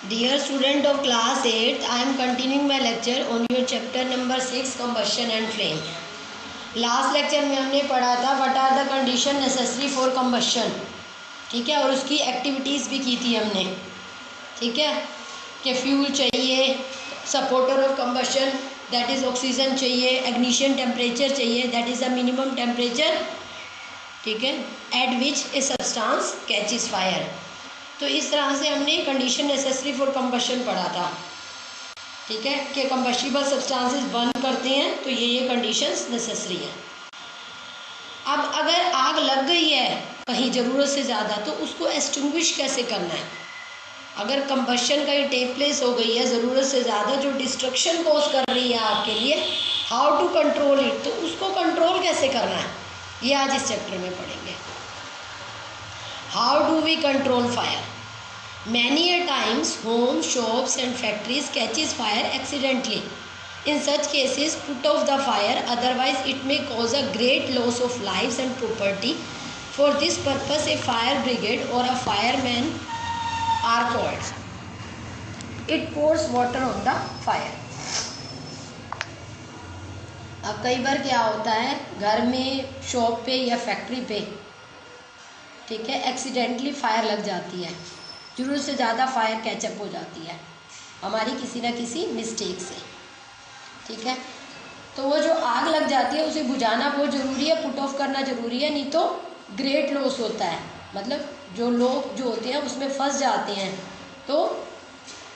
Dear student of class 8th, I am continuing my lecture on your chapter number 6 combustion and flame. Last lecture में हमने पढ़ा था what are the condition necessary for combustion, ठीक है, और उसकी activities भी की थी हमने, ठीक है, कि फ्यूल चाहिए, supporter of combustion that is oxygen चाहिए, इग्निशन टेम्परेचर चाहिए that is the minimum temperature, ठीक है, eight which a substance catches fire. तो इस तरह से हमने कंडीशन नेसेसरी फॉर कंबशन पढ़ा था, ठीक है, कि कंबस्टिबल सब्सटेंसेस बर्न करते हैं तो ये कंडीशंस नेसेसरी है। अब अगर आग लग गई है कहीं ज़रूरत से ज़्यादा तो उसको एक्सटिंग्विश कैसे करना है। अगर कंबशन कहीं टेक प्लेस हो गई है ज़रूरत से ज़्यादा जो डिस्ट्रक्शन कॉज कर रही है आग के लिए, हाउ टू कंट्रोल इट, तो उसको कंट्रोल कैसे करना है ये आज इस चैप्टर में पढ़ेंगे। How do we control fire. Many a times homes, shops and factories catches fire accidentally. In such cases, put off the fire, otherwise it may cause a great loss of lives and property. For this purpose, a fire brigade or a fireman are called. It pours water on the fire. अब कई बार क्या होता है घर में, shop पे या factory पे, ठीक है, एक्सीडेंटली फायर लग जाती है, ज़रूरत से ज़्यादा फायर कैचअप हो जाती है हमारी किसी ना किसी मिस्टेक से, ठीक है। तो वो जो आग लग जाती है उसे बुझाना बहुत ज़रूरी है, पुट ऑफ करना ज़रूरी है, नहीं तो ग्रेट लॉस होता है। मतलब जो लोग जो होते हैं उसमें फंस जाते हैं तो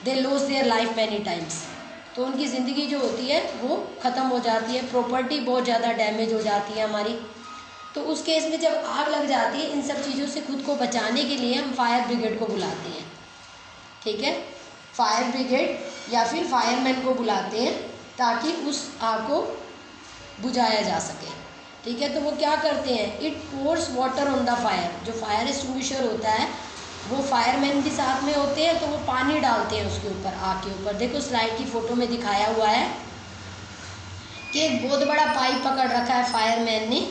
they lose their life many times, तो उनकी ज़िंदगी जो होती है वो ख़त्म हो जाती है, प्रॉपर्टी बहुत ज़्यादा डैमेज हो जाती है हमारी। तो उस केस में जब आग लग जाती है इन सब चीज़ों से खुद को बचाने के लिए हम फायर ब्रिगेड को बुलाते हैं, ठीक है, फायर ब्रिगेड या फिर फायरमैन को बुलाते हैं ताकि उस आग को बुझाया जा सके, ठीक है। तो वो क्या करते हैं, it pores water on the fire, जो फायर एक्सटिंग्विशर होता है वो फायरमैन भी साथ में होते हैं, तो वो पानी डालते हैं उसके ऊपर, आग के ऊपर। देखो स्लाइड की फ़ोटो में दिखाया हुआ है कि एक बहुत बड़ा पाइप पकड़ रखा है फायरमैन ने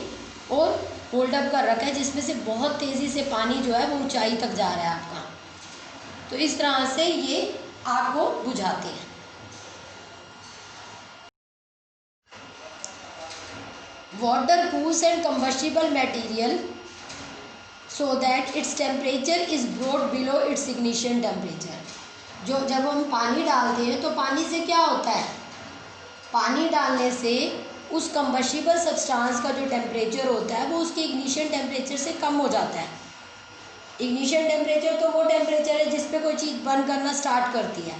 और होल्ड अप कर रखा है जिसमें से बहुत तेज़ी से पानी जो है वो ऊंचाई तक जा रहा है आपका। तो इस तरह से ये आग को बुझाते हैं। Water cools and combustible material so that its temperature is brought below it's ignition temperature. जो जब हम पानी डालते हैं तो पानी से क्या होता है, पानी डालने से उस कंबस्टिबल सब्सटेंस का जो टेम्परेचर होता है वो उसके इग्निशन टेम्परेचर से कम हो जाता है। इग्निशन टेम्परेचर तो वो टेम्परेचर है जिस पे कोई चीज़ बर्न करना स्टार्ट करती है,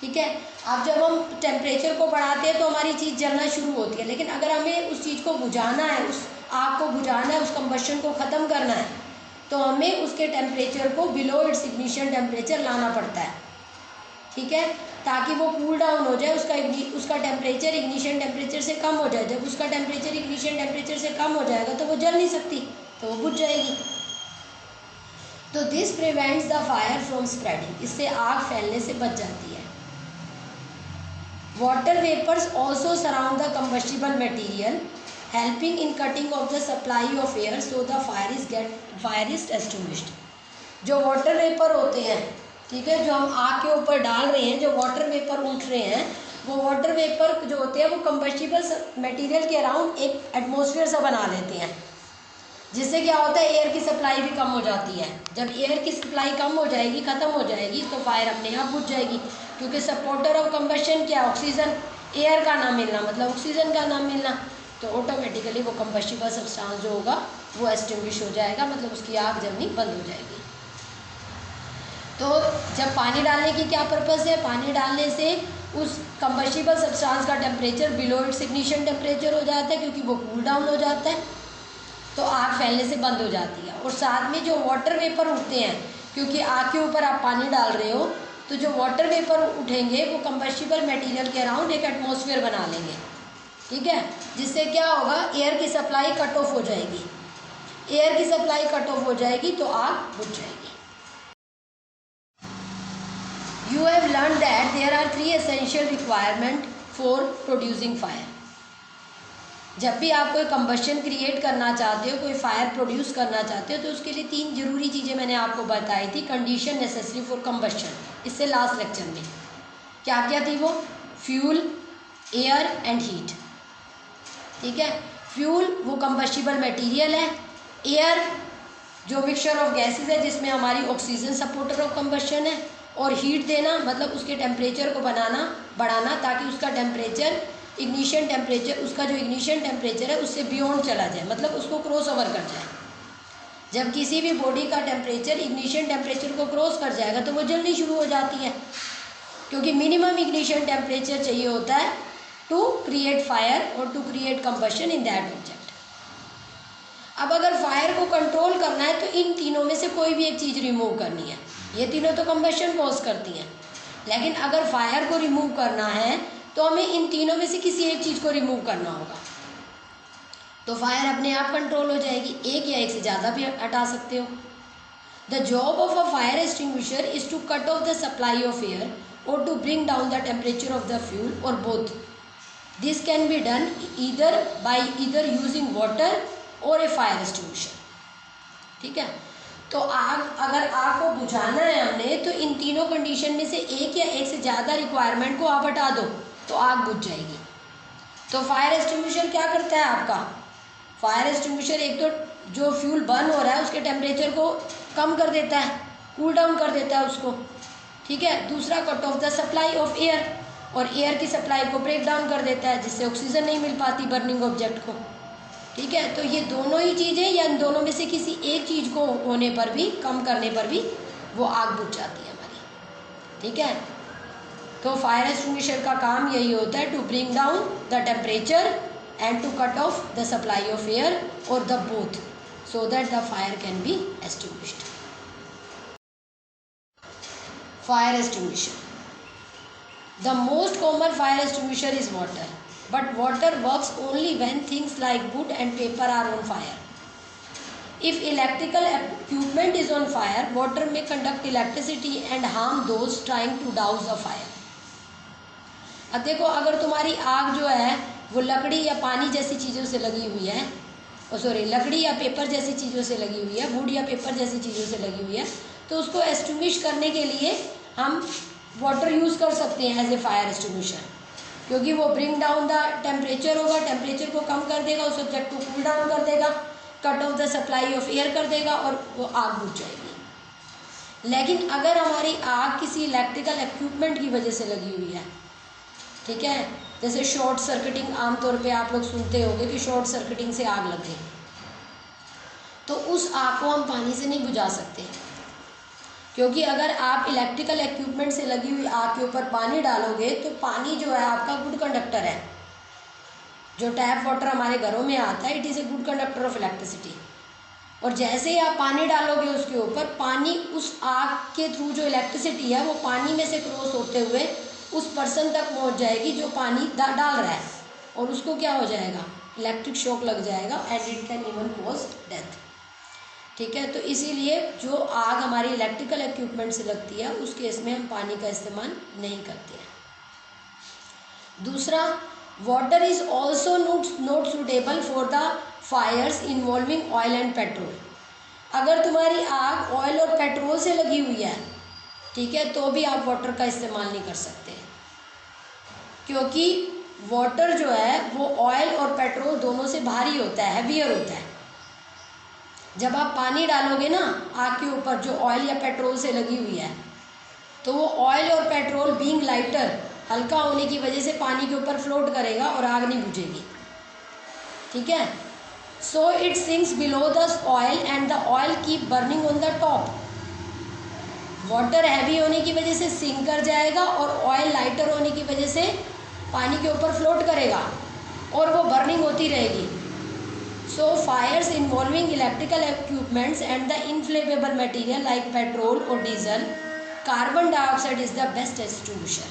ठीक है। अब जब हम टेम्परेचर को बढ़ाते हैं तो हमारी चीज़ जलना शुरू होती है, लेकिन अगर हमें उस चीज़ को बुझाना है, उस आग को बुझाना है, उस कंबशन को ख़त्म करना है तो हमें उसके टेम्परेचर को बिलो इट्स इग्निशन टेम्परेचर लाना पड़ता है, ठीक है, ताकि वो कूल डाउन हो जाए, उसका टेम्परेचर इग्निशन टेम्परेचर से कम हो जाए। जब उसका टेम्परेचर इग्निशन टेम्परेचर से कम हो जाएगा तो वो जल नहीं सकती, तो वो बुझ जाएगी। तो this prevents the fire from spreading, इससे आग फैलने से बच जाती है। Water vapours also surround the combustible material helping in cutting off the supply of air so the fire is extinguished. जो वाटर वेपर होते हैं, ठीक है, जो हम आग के ऊपर डाल रहे हैं, जो वाटर वेपर उठ रहे हैं, वो वाटर वेपर जो होते हैं वो कंबस्टिबल मटेरियल के अराउंड एक एटमॉस्फेयर सा बना लेते हैं, जिससे क्या होता है एयर की सप्लाई भी कम हो जाती है। जब एयर की सप्लाई कम हो जाएगी, ख़त्म हो जाएगी, तो फायर अपने आप बुझ जाएगी, क्योंकि सपोर्टर ऑफ कंबशन क्या, ऑक्सीजन, एयर का ना मिलना मतलब ऑक्सीजन का ना मिलना, तो ऑटोमेटिकली वो कंबस्टिबल सब्सटेंस जो होगा वो एक्सटिंग्विश हो जाएगा, मतलब उसकी आग जलनी बंद हो जाएगी। तो जब पानी डालने की क्या पर्पस है, पानी डालने से उस कंबस्टिबल सब्सटेंस का temperature below it's ignition temperature हो जाता है, क्योंकि वो कूल डाउन हो जाता है, तो आग फैलने से बंद हो जाती है। और साथ में जो वाटर वेपर उठते हैं, क्योंकि आग के ऊपर आप पानी डाल रहे हो, तो जो वाटर वेपर उठेंगे वो कंबस्टिबल मटेरियल के अराउंड एक एटमॉस्फेयर बना लेंगे, ठीक है, जिससे क्या होगा, एयर की सप्लाई कट ऑफ हो जाएगी। एयर की सप्लाई कट ऑफ हो जाएगी तो आग बुझ जाएगी। You have learned that there are 3 essential requirements for producing fire. जब भी आप कोई कंबशन क्रिएट करना चाहते हो, कोई फायर प्रोड्यूस करना चाहते हो, तो उसके लिए 3 जरूरी चीज़ें मैंने आपको बताई थी, कंडीशन नेसेसरी फॉर कंबशन। इससे लास्ट लेक्चर में क्या क्या थी वो? Fuel, air and heat. ठीक है, फ्यूल वो कंबस्टिबल मटेरियल है, एयर जो मिक्सचर ऑफ गैसेस है जिसमें हमारी ऑक्सीजन सपोर्टर ऑफ कंबशन है, और हीट देना मतलब उसके टेम्परेचर को बढ़ाना ताकि उसका टेम्परेचर इग्निशन टेम्परेचर, उसका जो इग्निशन टेम्परेचर है उससे बियॉन्ड चला जाए, मतलब उसको क्रॉस ओवर कर जाए। जब किसी भी बॉडी का टेम्परेचर इग्निशन टेम्परेचर को क्रॉस कर जाएगा तो वो जलनी शुरू हो जाती है, क्योंकि मिनिमम इग्निशन टेम्परेचर चाहिए होता है टू क्रिएट फायर और to create combustion in that object. अब अगर फायर को कंट्रोल करना है तो इन तीनों में से कोई भी एक चीज़ रिमूव करनी है। ये तीनों तो कंबशन कॉज करती हैं, लेकिन अगर फायर को रिमूव करना है तो हमें इन तीनों में से किसी एक चीज़ को रिमूव करना होगा, तो फायर अपने आप कंट्रोल हो जाएगी। एक या एक से ज़्यादा भी हटा सकते हो। The job of a fire extinguisher is to cut off the supply of air और to bring down the temperature of the fuel और both. This can be done either using water और ए फायर एक्सटिंग्विशर। ठीक है, तो अगर आग को बुझाना है हमने तो इन तीनों कंडीशन में से एक या एक से ज़्यादा रिक्वायरमेंट को आप हटा दो तो आग बुझ जाएगी। तो फायर एक्सटिंग्विशर क्या करता है आपका? फायर एक्सटिंग्विशर एक तो जो फ्यूल बर्न हो रहा है उसके टेम्परेचर को कम कर देता है, कूल डाउन कर देता है उसको। ठीक है, दूसरा cut off the supply of air, और एयर की सप्लाई को ब्रेक डाउन कर देता है जिससे ऑक्सीजन नहीं मिल पाती बर्निंग ऑब्जेक्ट को। ठीक है, तो ये दोनों ही चीज़ें या इन दोनों में से किसी एक चीज़ को होने पर भी, कम करने पर भी वो आग बुझ जाती है हमारी। ठीक है, तो फायर एक्सटिंग्विशर का काम यही होता है to bring down the temperature and to cut off the supply of air और the both so that the fire can be extinguished. Fire extinguisher, the most common fire extinguisher is water, but water works only when things like wood and paper are on fire. If electrical equipment is on fire, water may conduct electricity and harm those trying to douse a fire. अब देखो, अगर तुम्हारी आग जो है वो लकड़ी या पानी जैसी चीज़ों से लगी हुई है, लकड़ी या पेपर जैसी चीज़ों से लगी हुई है, वुड या पेपर जैसी चीज़ों से लगी हुई है, तो उसको एक्सटिंग्विश करने के लिए हम वाटर यूज़ कर सकते हैं एज ए फायर एक्सटिंग्विशर, क्योंकि वो ब्रिंग डाउन द टेम्परेचर होगा, टेम्परेचर को कम कर देगा, उस ऑब्जेक्ट को कूल डाउन कर देगा, cut off the supply of air कर देगा और वो आग बुझ जाएगी। लेकिन अगर हमारी आग किसी इलेक्ट्रिकल इक्विपमेंट की वजह से लगी हुई है, ठीक है, जैसे शॉर्ट सर्किटिंग, आमतौर पे आप लोग सुनते होंगे कि शॉर्ट सर्किटिंग से आग लग गई, तो उस आग को हम पानी से नहीं बुझा सकते, क्योंकि अगर आप इलेक्ट्रिकल इक्विपमेंट से लगी हुई आग के ऊपर पानी डालोगे तो पानी जो है आपका गुड कंडक्टर है। जो टैप वाटर हमारे घरों में आता है, it is a good conductor of electricity, और जैसे ही आप पानी डालोगे उसके ऊपर, पानी उस आग के थ्रू जो इलेक्ट्रिसिटी है वो पानी में से क्रॉस होते हुए उस पर्सन तक पहुंच जाएगी जो पानी डाल रहा है, और उसको क्या हो जाएगा, इलेक्ट्रिक शॉक लग जाएगा and it can even cause death. ठीक है, तो इसीलिए जो आग हमारी इलेक्ट्रिकल इक्विपमेंट से लगती है उस केस में हम पानी का इस्तेमाल नहीं करते हैं। दूसरा, water is also not suitable for the Fyers involving oil and petrol. अगर तुम्हारी आग ऑयल और पेट्रोल से लगी हुई है, ठीक है, तो भी आप वाटर का इस्तेमाल नहीं कर सकते, क्योंकि वाटर जो है वो ऑयल और पेट्रोल दोनों से भारी होता है, हैवियर होता है। जब आप पानी डालोगे ना आग के ऊपर जो ऑयल या पेट्रोल से लगी हुई है, तो वो ऑयल और पेट्रोल बीइंग लाइटर, हल्का होने की वजह से पानी के ऊपर फ्लोट करेगा और आग नहीं बुझेगी। ठीक है, so it sinks below the oil and the oil keep burning on the top. Water heavy होने की वजह से सिंक कर जाएगा और ऑयल लाइटर होने की वजह से पानी के ऊपर फ्लोट करेगा और वो बर्निंग होती रहेगी। So fires involving electrical equipments and the inflammable material like petrol or diesel, carbon dioxide is the best extinguisher.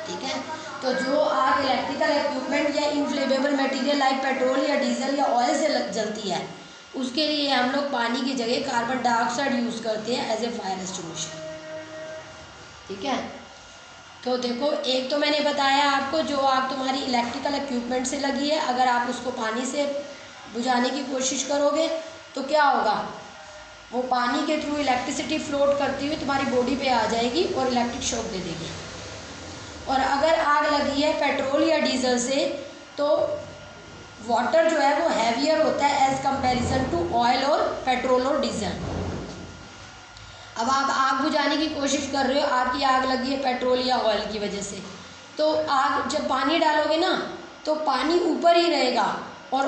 ठीक है, तो जो आग इलेक्ट्रिकल इक्विपमेंट या इनफ्लेमेबल मटेरियल लाइक पेट्रोल या डीजल या ऑयल से जलती है, उसके लिए हम लोग पानी की जगह कार्बन डाइऑक्साइड यूज़ करते हैं एज ए फायर एक्सटिंग्विशर। ठीक है, तो देखो, एक तो मैंने बताया आपको, जो आग तुम्हारी इलेक्ट्रिकल इक्विपमेंट से लगी है, अगर आप उसको पानी से बुझाने की कोशिश करोगे तो क्या होगा, वो पानी के थ्रू इलेक्ट्रिसिटी फ्लोट करती हुई तुम्हारी बॉडी पे आ जाएगी और इलेक्ट्रिक शॉक दे देगी। और अगर आग लगी है पेट्रोल या डीजल से, तो वाटर जो है वो हैवियर होता है एज कंपैरिजन टू ऑयल और पेट्रोल और डीजल। अब आप आग बुझाने की कोशिश कर रहे हो, आपकी आग लगी है पेट्रोल या ऑयल की वजह से, तो आग जब पानी डालोगे ना तो पानी ऊपर ही रहेगा और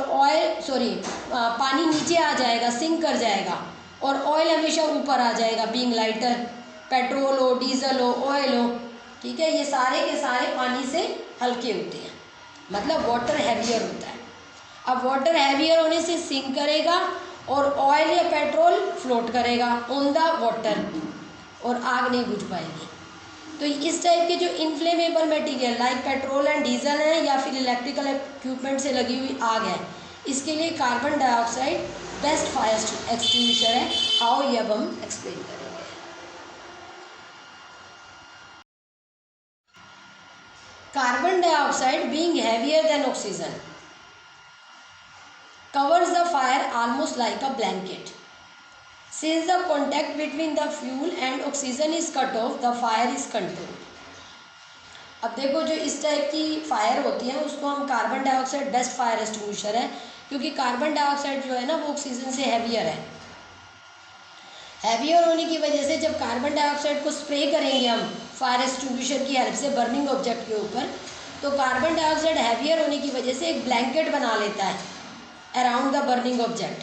पानी नीचे आ जाएगा, सिंक कर जाएगा, और ऑयल हमेशा ऊपर आ जाएगा। बीइंग लाइटर, पेट्रोल हो, डीजल हो, ऑयल हो, ठीक है, ये सारे के सारे पानी से हल्के होते हैं, मतलब वाटर हैवियर होता है। अब वाटर हैवियर होने से सिंक करेगा और ऑयल या पेट्रोल फ्लोट करेगा ऑन द वाटर और आग नहीं बुझ पाएगी। तो इस टाइप के जो inflammable material like petrol and diesel है या फिर इलेक्ट्रिकल इक्विपमेंट से लगी हुई आग है, इसके लिए carbon dioxide best fire extinguisher है। हाउ, ये अब हम एक्सप्लेन करेंगे। Carbon dioxide being heavier than oxygen covers the fire almost like a blanket. Since the contact between the fuel and oxygen is cut off, the fire is controlled. अब देखो, जो इस type की fire होती है उसको हम carbon dioxide best fire extinguisher है, क्योंकि कार्बन डाइऑक्साइड जो है ना वो ऑक्सीजन से हैवियर है। हैवियर होने की वजह से जब कार्बन डाइऑक्साइड को स्प्रे करेंगे हम फायर एक्सटिंग्विशर की हेल्प से बर्निंग ऑब्जेक्ट के ऊपर, तो कार्बन डाइऑक्साइड हैवियर होने की वजह से एक ब्लैंकेट बना लेता है अराउंड द बर्निंग ऑब्जेक्ट,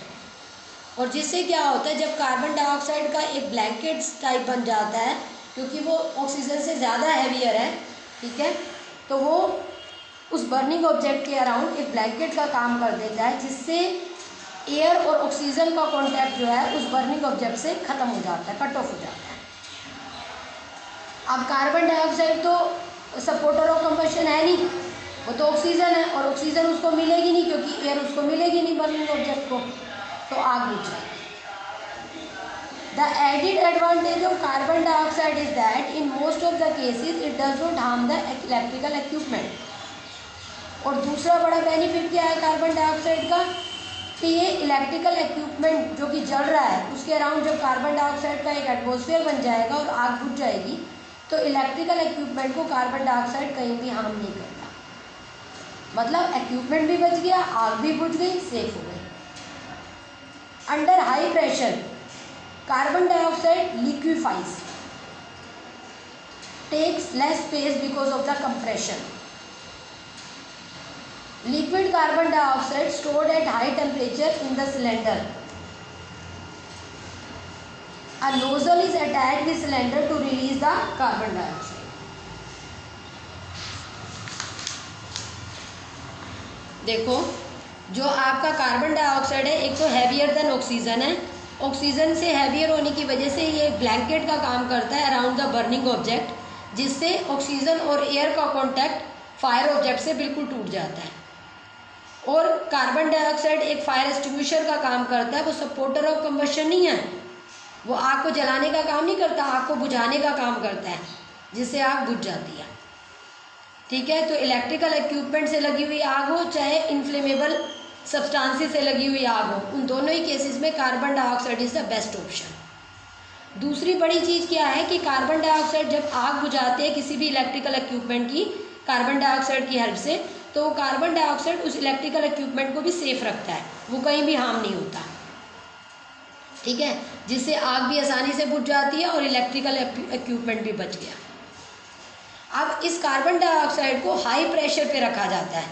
और जिससे क्या होता है, जब कार्बन डाइऑक्साइड का एक ब्लैंकेट टाइप बन जाता है, क्योंकि वो ऑक्सीजन से ज़्यादा हैवियर है, ठीक है, तो वो उस बर्निंग ऑब्जेक्ट के अराउंड एक ब्लैंकेट का काम कर देता है, जिससे एयर और ऑक्सीजन का कॉन्टैक्ट जो है उस बर्निंग ऑब्जेक्ट से ख़त्म हो जाता है, कट ऑफ हो जाता है। अब कार्बन डाइऑक्साइड तो सपोर्टर ऑफ कंबशन है नहीं, वो तो ऑक्सीजन है, और ऑक्सीजन उसको मिलेगी नहीं क्योंकि एयर उसको मिलेगी नहीं बर्निंग ऑब्जेक्ट को, तो आग बुझ जाएगी। The added advantage of carbon dioxide is that in most of the cases it does not harm the electrical equipment. और दूसरा बड़ा बेनिफिट क्या है कार्बन डाइऑक्साइड का, कि ये इलेक्ट्रिकल इक्विपमेंट जो कि जल रहा है उसके अराउंड जब कार्बन डाइऑक्साइड का एक एटमॉस्फेयर बन जाएगा और आग बुझ जाएगी, तो इलेक्ट्रिकल इक्विपमेंट को कार्बन डाइऑक्साइड कहीं भी हार्म नहीं करता, मतलब इक्विपमेंट भी बच गया, आग भी बुझ गई, सेफ हो गई। Under high pressure carbon dioxide liquefies, takes less space because of the compression. Liquid carbon dioxide stored at high temperature in the cylinder. A nozzle is attached with cylinder to release the carbon dioxide. देखो, जो आपका carbon dioxide है एक तो heavier than oxygen है, oxygen से heavier होने की वजह से ये ब्लैंकेट का काम करता है अराउंड द बर्निंग ऑब्जेक्ट, जिससे ऑक्सीजन और एयर का कांटेक्ट फायर ऑब्जेक्ट से बिल्कुल टूट जाता है। और कार्बन डाइऑक्साइड एक फायर एक्सटिंग्विशर का काम करता है, वो सपोर्टर ऑफ कंबशन नहीं है, वो आग को जलाने का काम नहीं करता, आग को बुझाने का काम करता है, जिससे आग बुझ जाती है, ठीक है। तो इलेक्ट्रिकल इक्विपमेंट से लगी हुई आग हो चाहे इनफ्लेमेबल सब्सटेंसेस से लगी हुई आग हो, उन दोनों ही केसेस में carbon dioxide is the best option. दूसरी बड़ी चीज़ क्या है कि कार्बन डाइऑक्साइड जब आग बुझाते हैं किसी भी इलेक्ट्रिकल इक्विपमेंट की कार्बन डाइऑक्साइड की हेल्प से, तो कार्बन डाइऑक्साइड उस इलेक्ट्रिकल इक्विपमेंट को भी सेफ रखता है, वो कहीं भी हार्म नहीं होता, ठीक है, जिससे आग भी आसानी से बुझ जाती है और इलेक्ट्रिकल इक्विपमेंट भी बच गया। अब इस कार्बन डाइऑक्साइड को हाई प्रेशर पे रखा जाता है,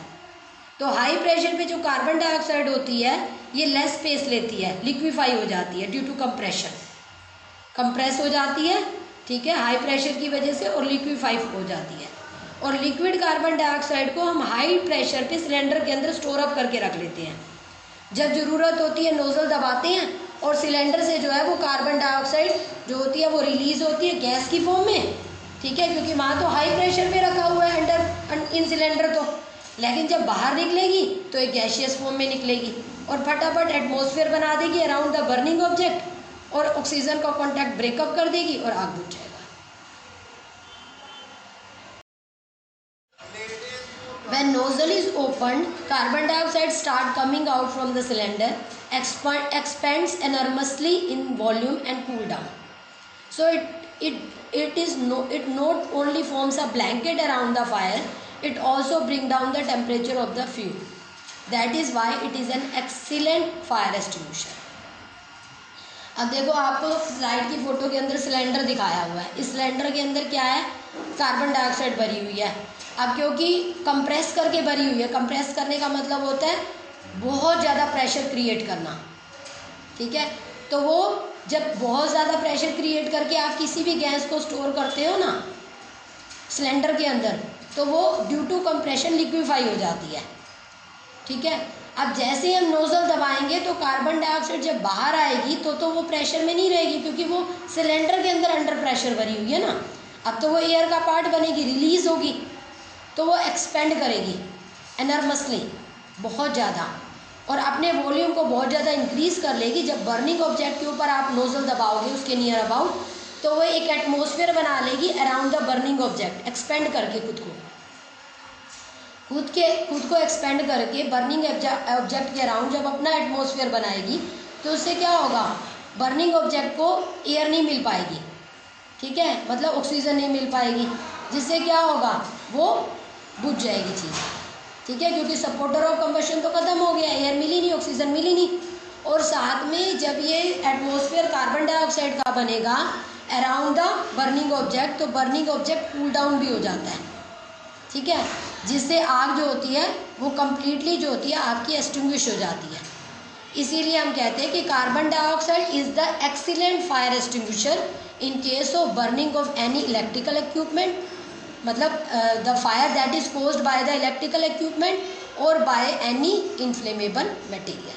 तो हाई प्रेशर पे जो कार्बन डाइऑक्साइड होती है ये लेस स्पेस लेती है, लिक्विफाई हो जाती है ड्यू टू कंप्रेशन, कंप्रेस हो जाती है, ठीक है, हाई प्रेशर की वजह से, और लिक्विफाई हो जाती है। और लिक्विड कार्बन डाइऑक्साइड को हम हाई प्रेशर पे सिलेंडर के अंदर स्टोर अप करके रख लेते हैं, जब ज़रूरत होती है नोजल दबाते हैं और सिलेंडर से जो है वो कार्बन डाइऑक्साइड जो होती है वो रिलीज़ होती है गैस की फॉर्म में, ठीक है, क्योंकि वहाँ तो हाई प्रेशर पे रखा हुआ है अंडर इन सिलेंडर तो, लेकिन जब बाहर निकलेगी तो एक गैशियस फॉर्म में निकलेगी और फटाफट एटमॉस्फेयर बना देगी अराउंड द बर्निंग ऑब्जेक्ट और ऑक्सीजन का कॉन्टैक्ट ब्रेकअप कर देगी और आग बुझ जाएगा। When nozzle is opened, carbon dioxide start coming out from the cylinder, expands enormously in volume and cool down. So it not only forms a blanket around the fire, it also bring down the temperature of the fuel. That is why it is an excellent fire extinguisher. अब देखो, आपको slide की photo के अंदर cylinder दिखाया हुआ है. इस सिलेंडर के अंदर क्या है? कार्बन डाइऑक्साइड भरी हुई है. अब क्योंकि कंप्रेस करके भरी हुई है, कंप्रेस करने का मतलब होता है बहुत ज़्यादा प्रेशर क्रिएट करना. ठीक है, तो वो जब बहुत ज़्यादा प्रेशर क्रिएट करके आप किसी भी गैस को स्टोर करते हो ना सिलेंडर के अंदर, तो वो ड्यू टू कंप्रेशन लिक्विफाई हो जाती है. ठीक है, अब जैसे ही हम नोज़ल दबाएंगे तो कार्बन डाइऑक्साइड जब बाहर आएगी तो वो प्रेशर में नहीं रहेगी, क्योंकि वो सिलेंडर के अंदर अंडर प्रेशर भरी हुई है ना. अब तो वो एयर का पार्ट बनेगी, रिलीज होगी, तो वो एक्सपेंड करेगी एनर्मसली, बहुत ज़्यादा, और अपने वॉल्यूम को बहुत ज़्यादा इंक्रीज कर लेगी. जब बर्निंग ऑब्जेक्ट के ऊपर आप नोज़ल दबाओगे उसके नियर अबाउट, तो वो एक एटमॉस्फेयर बना लेगी around the burning object, expand करके खुद को एक्सपेंड करके बर्निंग ऑब्जेक्ट के अराउंड जब अपना एटमॉस्फेयर बनाएगी, तो उससे क्या होगा? बर्निंग ऑब्जेक्ट को एयर नहीं मिल पाएगी. ठीक है, मतलब ऑक्सीजन नहीं मिल पाएगी, जिससे क्या होगा? वो बुझ जाएगी चीज़. ठीक है, क्योंकि सपोर्टर ऑफ कंबशन तो ख़त्म हो गया, एयर मिली नहीं, ऑक्सीजन मिली नहीं. और साथ में जब ये एटमॉस्फेयर कार्बन डाइऑक्साइड का बनेगा अराउंड द बर्निंग ऑब्जेक्ट, तो बर्निंग ऑब्जेक्ट कूल डाउन भी हो जाता है. ठीक है, जिससे आग जो होती है वो कम्प्लीटली जो होती है आपकी एक्सटिंग्विश हो जाती है. इसीलिए हम कहते हैं कि carbon dioxide is the excellent fire extinguisher in case of burning of any electrical equipment, मतलब the fire that is caused by the electrical equipment और by any inflammable material.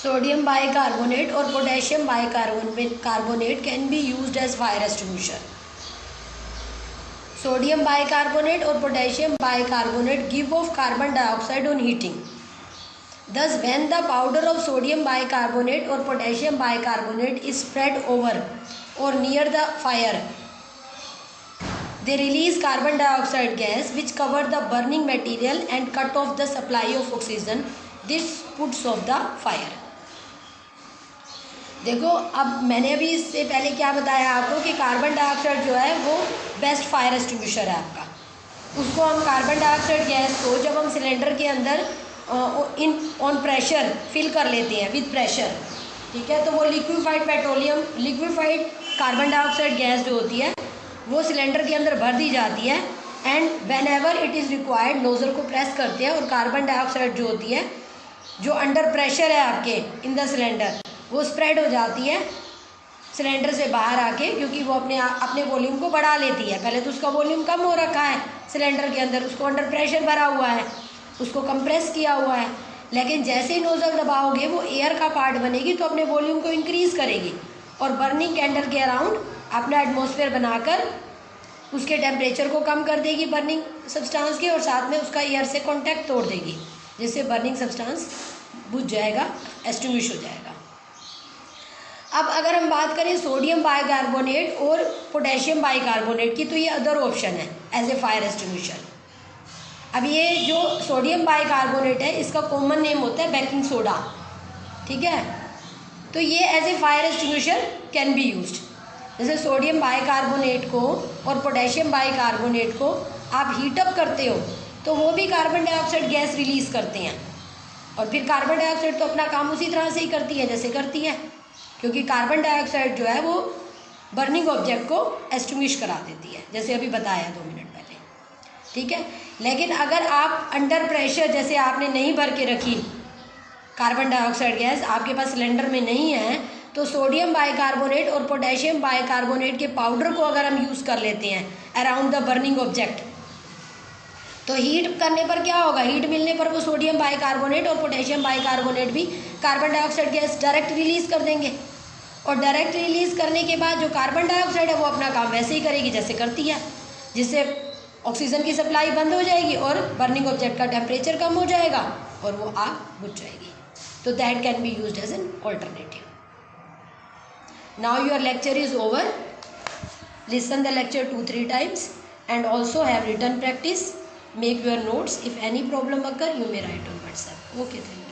Sodium bicarbonate और potassium bicarbonate can be used as fire extinguisher. Sodium bicarbonate or potassium bicarbonate give off carbon dioxide on heating. Thus, when the powder of sodium bicarbonate or potassium bicarbonate is spread over or near the fire, they release carbon dioxide gas which cover the burning material and cut off the supply of oxygen. This puts off the fire. देखो, अब मैंने अभी इससे पहले क्या बताया आपको कि कार्बन डाइऑक्साइड जो है वो बेस्ट फायर एक्सटिंग्विशर है आपका. उसको हम कार्बन डाइऑक्साइड गैस को जब हम सिलेंडर के अंदर ऑन प्रेशर फिल कर लेते हैं विद प्रेशर, ठीक है, तो वो लिक्विफाइड कार्बन डाइऑक्साइड गैस जो होती है वो सिलेंडर के अंदर भर दी जाती है. And when ever it is required nozzle को प्रेस करते हैं और कार्बन डाइऑक्साइड जो होती है जो अंडर प्रेशर है आपके इन द सिलेंडर, वो स्प्रेड हो जाती है सिलेंडर से बाहर आके, क्योंकि वो अपने वॉल्यूम को बढ़ा लेती है. पहले तो उसका वॉल्यूम कम हो रखा है सिलेंडर के अंदर, उसको अंडर प्रेशर भरा हुआ है, उसको कंप्रेस किया हुआ है. लेकिन जैसे ही नोज़ल दबाओगे वो एयर का पार्ट बनेगी तो अपने वॉल्यूम को इंक्रीज़ करेगी और बर्निंग कैंडल के अराउंड अपना एटमॉस्फेयर बनाकर उसके टेम्परेचर को कम कर देगी बर्निंग सब्सटेंस के, और साथ में उसका एयर से कॉन्टैक्ट तोड़ देगी, जिससे बर्निंग सब्सटेंस बुझ जाएगा, एक्सटिंग्विश हो जाएगा. अब अगर हम बात करें सोडियम बाइकार्बोनेट और पोटेशियम बाइकार्बोनेट की, तो ये अदर ऑप्शन है एज ए फायर एक्सटिंग्विशर. अब ये जो सोडियम बाइकार्बोनेट है इसका कॉमन नेम होता है बेकिंग सोडा. ठीक है, तो ये as a fire extinguisher can be used. जैसे सोडियम बाइकार्बोनेट को और पोटेशियम बाइकार्बोनेट को आप हीटअप करते हो तो वो भी कार्बन डाइऑक्साइड गैस रिलीज़ करते हैं, और फिर कार्बन डाइऑक्साइड तो अपना काम उसी तरह से ही करती है जैसे करती है, क्योंकि कार्बन डाइऑक्साइड जो है वो बर्निंग ऑब्जेक्ट को एक्सटिंग्विश करा देती है, जैसे अभी बताया 2 मिनट पहले. ठीक है, लेकिन अगर आप अंडर प्रेशर जैसे आपने नहीं भर के रखी कार्बन डाइऑक्साइड गैस, आपके पास सिलेंडर में नहीं है, तो सोडियम बाइकार्बोनेट और पोटेशियम बाइकार्बोनेट के पाउडर को अगर हम यूज़ कर लेते हैं अराउंड द बर्निंग ऑब्जेक्ट, तो हीट करने पर क्या होगा? हीट मिलने पर वो सोडियम बाइकार्बोनेट और पोटेशियम बाइकार्बोनेट भी carbon dioxide gas direct release कर देंगे, और डायरेक्ट रिलीज़ करने के बाद जो कार्बन डाइऑक्साइड है वो अपना काम वैसे ही करेगी जैसे करती है, जिससे ऑक्सीजन की सप्लाई बंद हो जाएगी और बर्निंग ऑब्जेक्ट का टेम्परेचर कम हो जाएगा और वो आग बुझ जाएगी. तो that can be used as an alternative. Now your lecture is over. Listen the lecture 2-3 times and also have written practice. Make your notes. If any problem occur, you may write on WhatsApp. Okay, thank you.